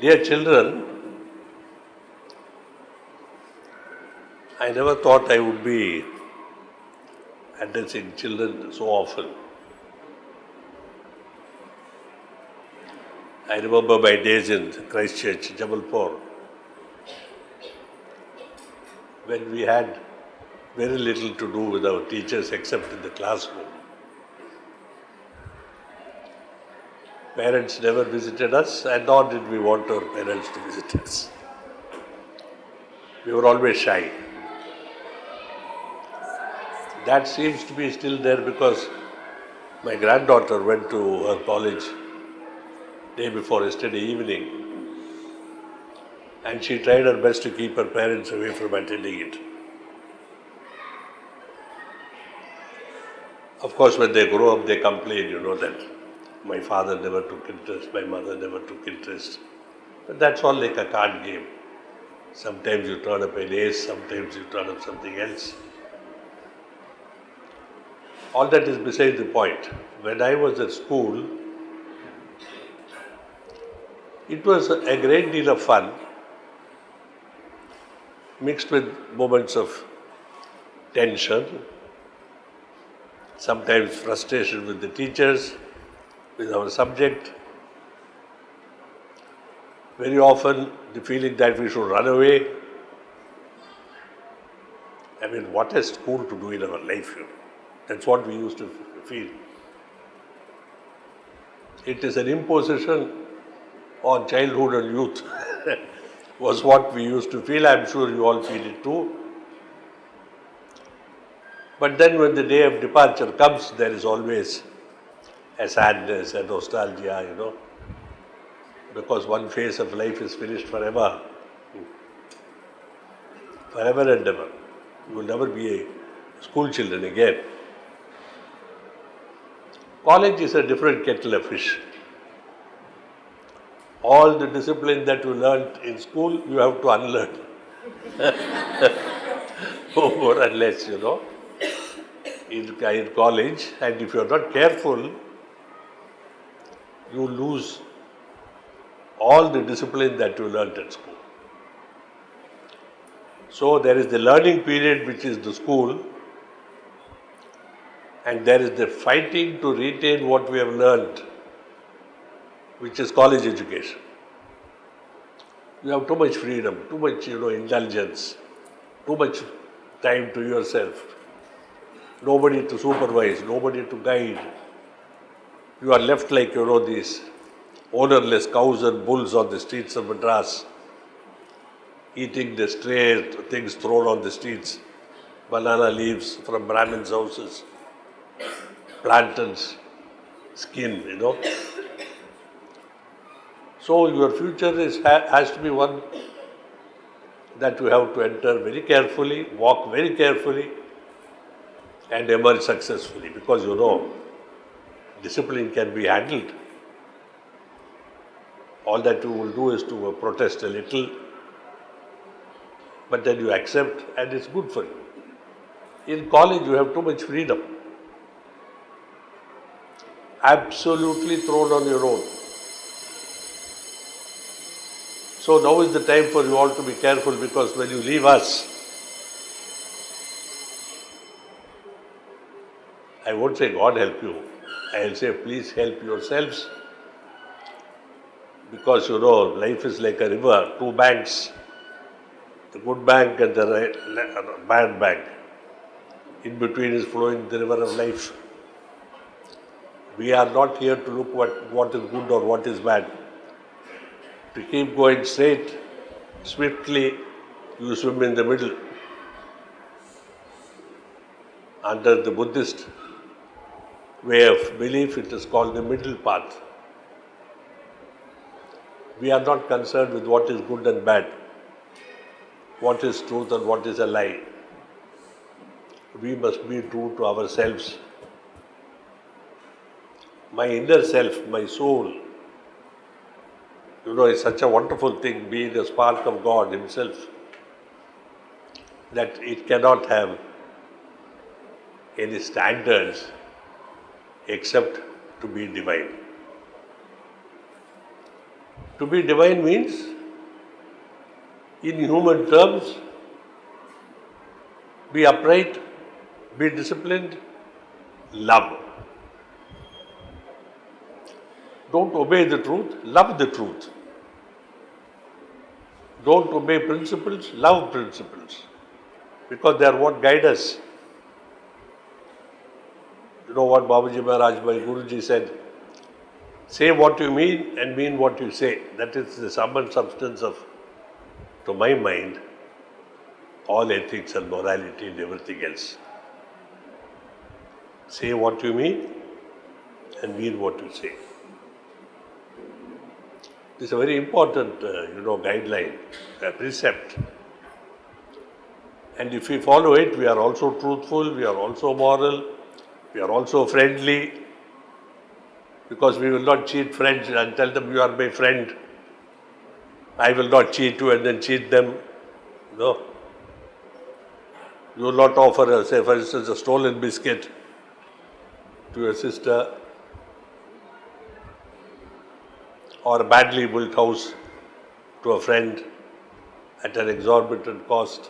Dear children, I never thought I would be addressing children so often. I remember my days in Christchurch, Jabalpur, when we had very little to do with our teachers except in the classroom. Parents never visited us, and nor did we want our parents to visit us. We were always shy. That seems to be still there because my granddaughter went to her college day before yesterday evening, and she tried her best to keep her parents away from attending it. Of course, when they grow up, they complain, that my father never took interest, my mother never took interest. But that's all like a card game. Sometimes you turn up an ace, sometimes you turn up something else. All that is beside the point. When I was at school, it was a great deal of fun, mixed with moments of tension, sometimes frustration with the teachers, with our subject. Very often the feeling that we should run away. I mean, what has school to do in our life? That's what we used to feel. It is an imposition on childhood and youth was what we used to feel. I'm sure you all feel it too. But then when the day of departure comes, there is always a sadness, a nostalgia, because one phase of life is finished forever. Forever and ever. You will never be a school children again. College is a different kettle of fish. All the discipline that you learnt in school, you have to unlearn. More or less, in college. And if you are not careful, you lose all the discipline that you learnt at school. So there is the learning period, which is the school, and there is the fighting to retain what we have learnt, which is college education. You have too much freedom, too much, indulgence, too much time to yourself. Nobody to supervise, nobody to guide. You are left like, these ownerless cows and bulls on the streets of Madras, eating the stray things thrown on the streets, banana leaves from Brahmins' houses, plantains, skin, So your future has to be one that you have to enter very carefully, walk very carefully, and emerge successfully, because discipline can be handled. All that you will do is to protest a little, but then you accept, and it's good for you. In college, you have too much freedom. Absolutely thrown on your own. So now is the time for you all to be careful, because when you leave us, I won't say God help you, I will say please help yourselves, because life is like a river, two banks, the good bank and the bad bank. In between is flowing the river of life. We are not here to look what is good or what is bad. To keep going straight, swiftly, you swim in the middle. Under the Buddhist way of belief, it is called the middle path. We are not concerned with what is good and bad, what is truth and what is a lie. We must be true to ourselves. My inner self, my soul, is such a wonderful thing, being a spark of God Himself, that it cannot have any standards except to be divine. To be divine means, in human terms, be upright, be disciplined, love. Don't obey the truth, love the truth. Don't obey principles, love principles. Because they are what guide us. You know what Babaji Maharaj, my Guruji said? Say what you mean and mean what you say. That is the sum and substance of, to my mind, all ethics and morality and everything else. Say what you mean and mean what you say. This is a very important, guideline, a precept. And if we follow it, we are also truthful, we are also moral, we are also friendly, because we will not cheat friends and tell them you are my friend. I will not cheat you and then cheat them. No. You will not offer, say for instance, a stolen biscuit to your sister, or a badly built house to a friend at an exorbitant cost.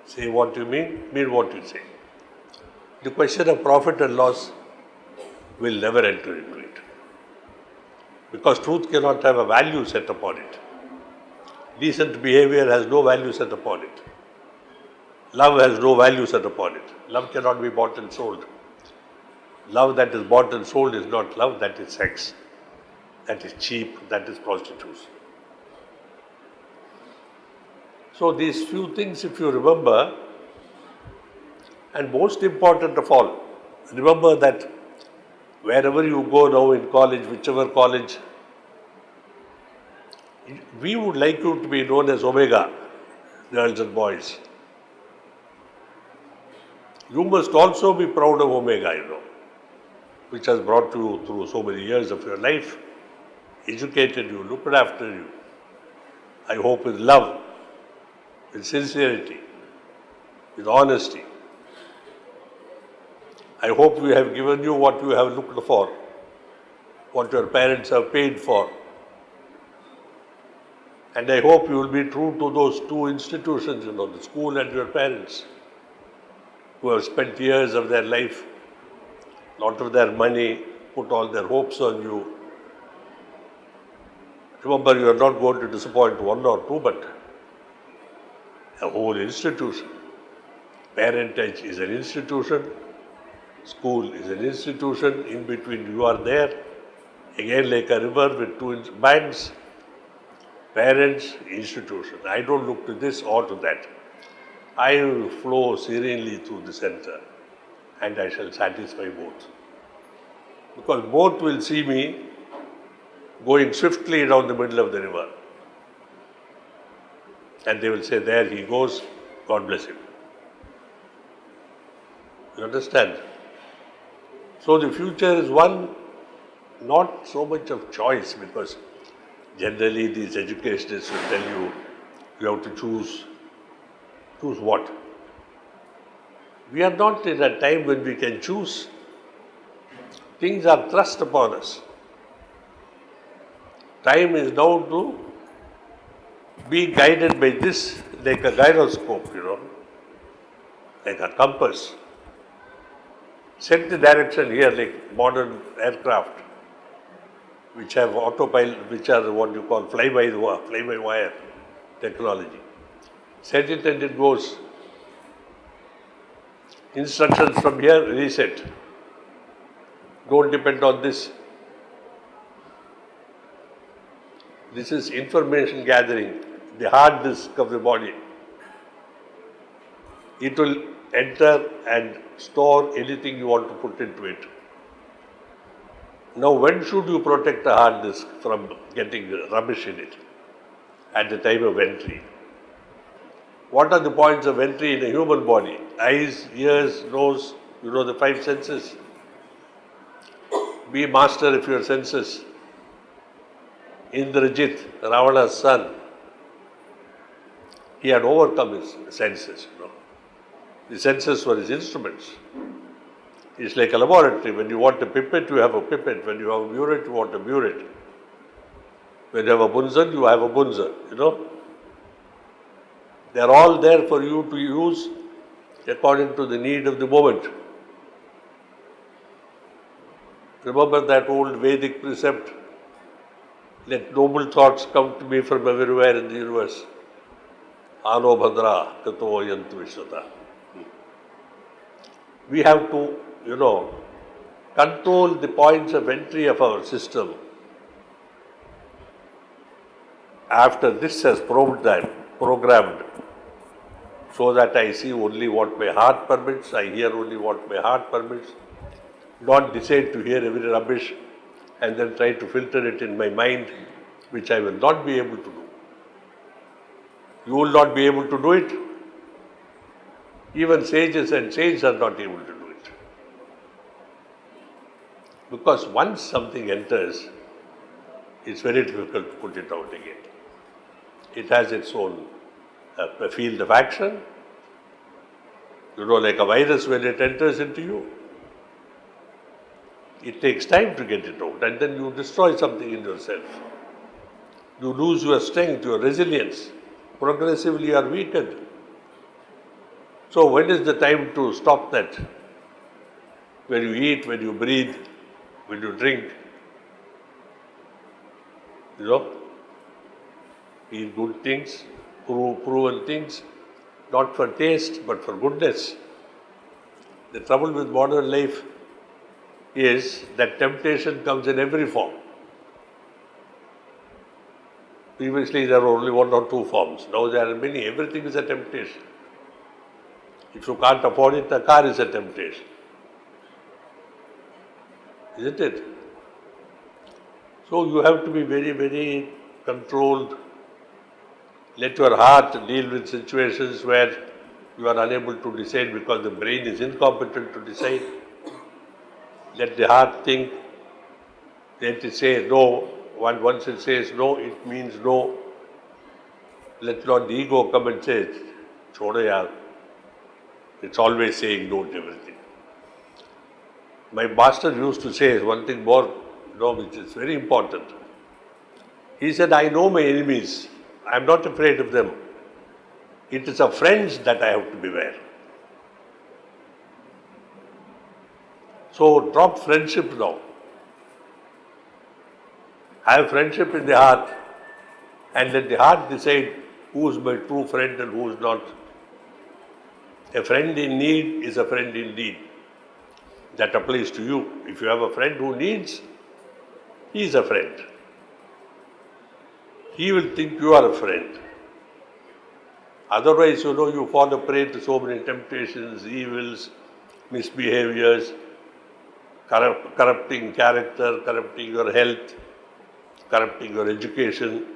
Say what you mean what you say. The question of profit and loss will never enter into it. Because truth cannot have a value set upon it. Decent behavior has no value set upon it. Love has no value set upon it. Love cannot be bought and sold. Love that is bought and sold is not love, that is sex. That is cheap, that is prostitution. So these few things, if you remember, and most important of all, remember that wherever you go now in college, whichever college, we would like you to be known as Omega, girls and boys. You must also be proud of Omega, which has brought you through so many years of your life, educated you, looked after you. I hope with love, with sincerity, with honesty. I hope we have given you what you have looked for, what your parents have paid for. And I hope you will be true to those two institutions, the school and your parents, who have spent years of their life, lot of their money, put all their hopes on you. Remember, you are not going to disappoint one or two, but a whole institution. Parentage is an institution, school is an institution, in between you are there, again like a river with two banks, parents, institution. I don't look to this or to that. I will flow serenely through the center and I shall satisfy both. Because both will see me going swiftly down the middle of the river. And they will say, there he goes, God bless him. You understand? So the future is one, not so much of choice, because generally these educationists will tell you, you have to choose. Choose what? We are not in a time when we can choose. Things are thrust upon us. Time is now to be guided by this, like a gyroscope, like a compass. Set the direction here, like modern aircraft, which have autopilot, which are what you call fly-by-wire technology. Set it and it goes. Instructions from here, reset. Don't depend on this. This is information gathering, the hard disk of the body. It will enter and store anything you want to put into it. Now, when should you protect a hard disk from getting rubbish in it? At the time of entry. What are the points of entry in a human body? Eyes, ears, nose, the five senses. Be master of your senses. Indrajit, Ravana's son, he had overcome his senses. The senses were his instruments. It's like a laboratory. When you want a pipette, you have a pipette. When you have a burette, you want a burette. When you have a bunzan, you have a bunzan, They are all there for you to use according to the need of the moment. Remember that old Vedic precept, let noble thoughts come to me from everywhere in the universe. Ano bhadra tato yantu vishwata. We have to, control the points of entry of our system. After this has programmed, so that I see only what my heart permits, I hear only what my heart permits, not decide to hear every rubbish and then try to filter it in my mind, which I will not be able to do. You will not be able to do it. Even sages and saints are not able to do it. Because once something enters, it's very difficult to put it out again. It has its own field of action. Like a virus, when it enters into you, it takes time to get it out, and then you destroy something in yourself. You lose your strength, your resilience. Progressively you are weakened. So when is the time to stop that? When you eat, when you breathe, when you drink, eat good things, proven things, not for taste but for goodness. The trouble with modern life is that temptation comes in every form. Previously there were only one or two forms. Now there are many. Everything is a temptation. If you can't afford it, a car is a temptation. Isn't it? So you have to be very, very controlled. Let your heart deal with situations where you are unable to decide because the brain is incompetent to decide. Let the heart think. Let it say no. Once it says no, it means no. Let not the ego come and say, chodo yaar. It's always saying no to everything. My master used to say one thing more, which is very important. He said, I know my enemies. I am not afraid of them. It is of friends that I have to beware. So drop friendship now. Have friendship in the heart and let the heart decide who is my true friend and who is not. A friend in need is a friend indeed. That applies to you. If you have a friend who needs, he is a friend. He will think you are a friend. Otherwise, you fall a prey to so many temptations, evils, misbehaviors, corrupting character, corrupting your health, corrupting your education,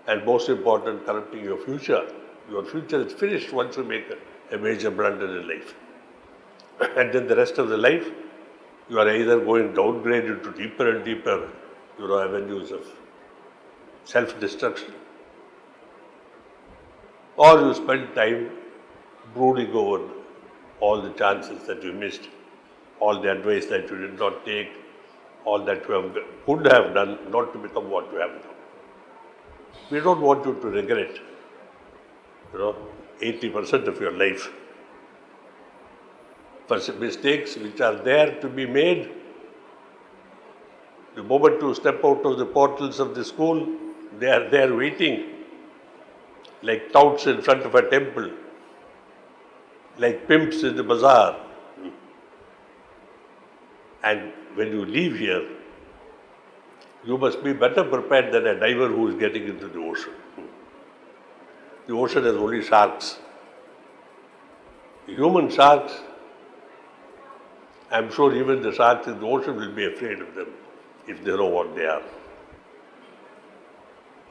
and most important, corrupting your future. Your future is finished once you make a major blunder in life. And then the rest of the life, you are either going downgrade into deeper and deeper, avenues of self-destruction, or you spend time brooding over all the chances that you missed, all the advice that you did not take, all that you could have done not to become what you have done. We don't want you to regret, 80% of your life for mistakes which are there to be made. The moment you step out of the portals of the school, they are there waiting, like touts in front of a temple, like pimps in the bazaar. And when you leave here, you must be better prepared than a diver who is getting into the ocean. The ocean has only sharks. The human sharks, I'm sure even the sharks in the ocean will be afraid of them if they know what they are.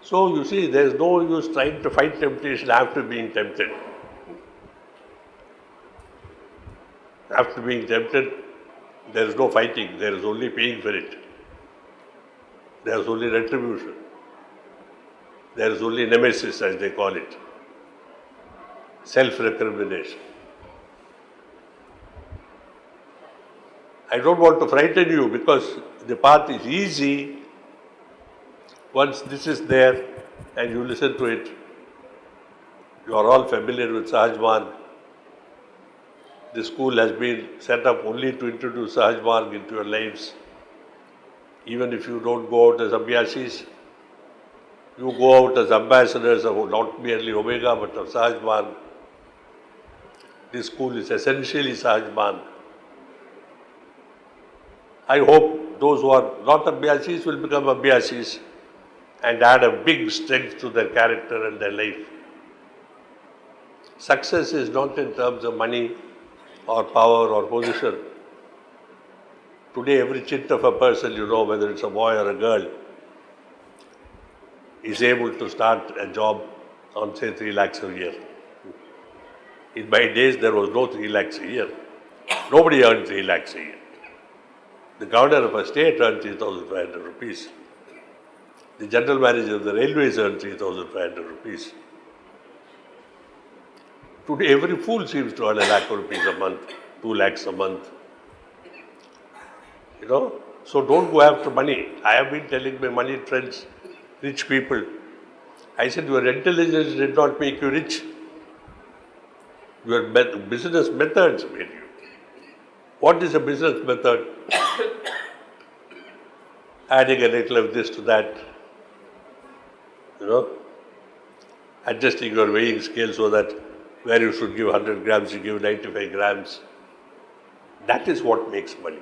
So you see, there is no use trying to fight temptation after being tempted. After being tempted, there is no fighting, there is only paying for it. There is only retribution. There is only nemesis, as they call it. Self-recrimination. I don't want to frighten you because the path is easy Once this is there and you listen to it, you are all familiar with Sahaj Marg. The school has been set up only to introduce Sahaj Marg into your lives. Even if you don't go out as abhyasis, you go out as ambassadors of not merely Omega but of Sahaj Marg. This school is essentially Sahaj Marg. I hope those who are not abhyasis will become abhyasis and add a big strength to their character and their life. Success is not in terms of money or power or position. Today, every chit of a person, whether it's a boy or a girl, is able to start a job on, say, 3 lakhs a year. In my days, there was no 3 lakhs a year. Nobody earned 3 lakhs a year. The governor of a state earned 3,500 rupees. The general manager of the railways earned 3,500 rupees. Today, every fool seems to earn 1 lakh rupees a month, 2 lakhs a month. So don't go after money. I have been telling my money friends, rich people, I said, your intelligence did not make you rich. Your business methods made you. What is a business method? Adding a little of this to that, adjusting your weighing scale so that where you should give 100 grams, you give 95 grams. That is what makes money.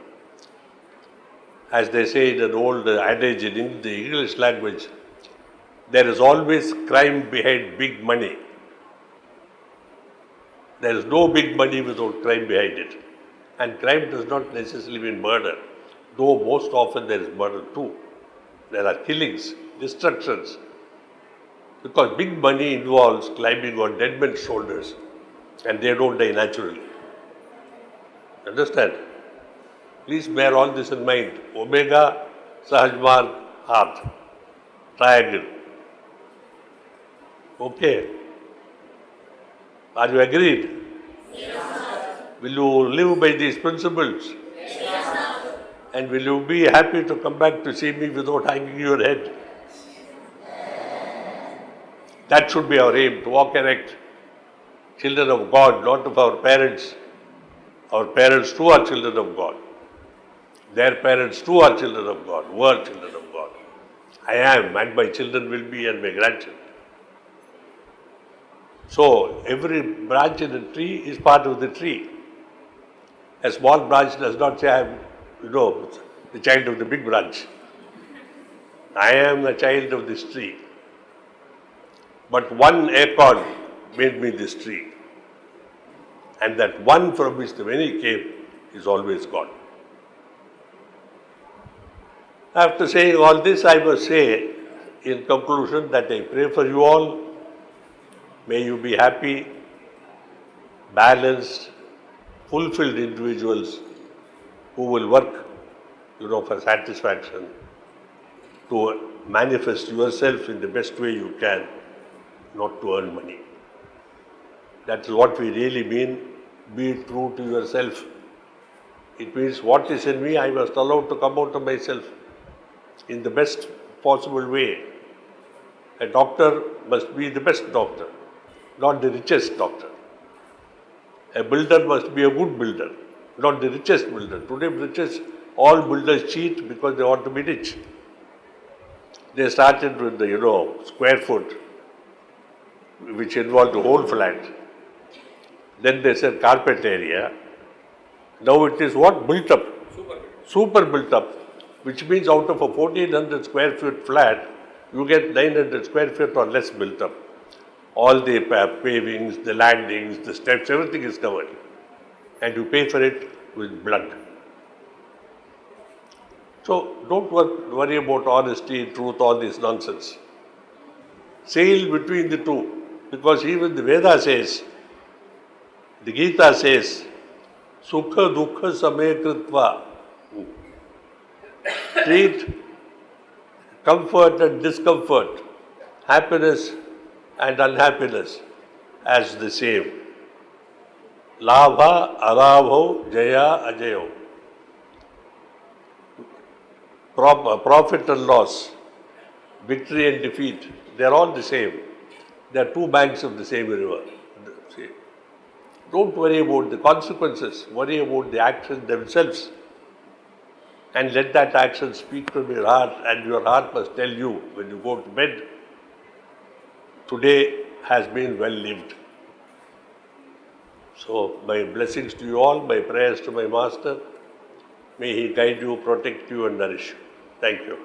As they say in an old adage in the English language, there is always crime behind big money. There is no big money without crime behind it. And crime does not necessarily mean murder, though most often there is murder too. There are killings, destructions. Because big money involves climbing on dead men's shoulders and they don't die naturally. Understand? Please bear all this in mind. Omega, Sahaj Marg, heart, triangle. Okay. Are you agreed? Yes. Will you live by these principles? Yes. And will you be happy to come back to see me without hanging your head? That should be our aim, to walk erect. Children of God, not of our parents. Our parents too are children of God. Their parents too are children of God, were children of God. I am, and my children will be, and my grandchildren. So, every branch in the tree is part of the tree. A small branch does not say I am, the child of the big branch. I am a child of this tree. But one acorn made me this tree. And that one from which the many came is always God. After saying all this, I must say in conclusion that I pray for you all. May you be happy, balanced, fulfilled individuals who will work, for satisfaction, to manifest yourself in the best way you can, not to earn money. That is what we really mean. Be true to yourself. It means what is in me, I must allow to come out of myself in the best possible way. A doctor must be the best doctor, not the richest doctor. A builder must be a good builder, not the richest builder. Today, all builders cheat because they want to be rich. They started with the, square foot, which involved the whole flat. Then they said carpet area. Now it is what? Built up. Super built up. Which means out of a 1400 square feet flat, you get 900 square feet or less built up. All the pavings, the landings, the steps, everything is covered. And you pay for it with blood. So don't worry about honesty, truth, all this nonsense. Sail between the two. Because even the Veda says, the Gita says, Sukha Dukha Samay Kritva. Treat comfort and discomfort, happiness and unhappiness as the same. Labha, Alabho, Jaya, Ajayo. Profit and loss, victory and defeat, they are all the same. They are two banks of the same river. See, don't worry about the consequences, worry about the actions themselves. And let that action speak from your heart, and your heart must tell you when you go to bed, today has been well lived. So, my blessings to you all, my prayers to my Master. May he guide you, protect you, and nourish you. Thank you.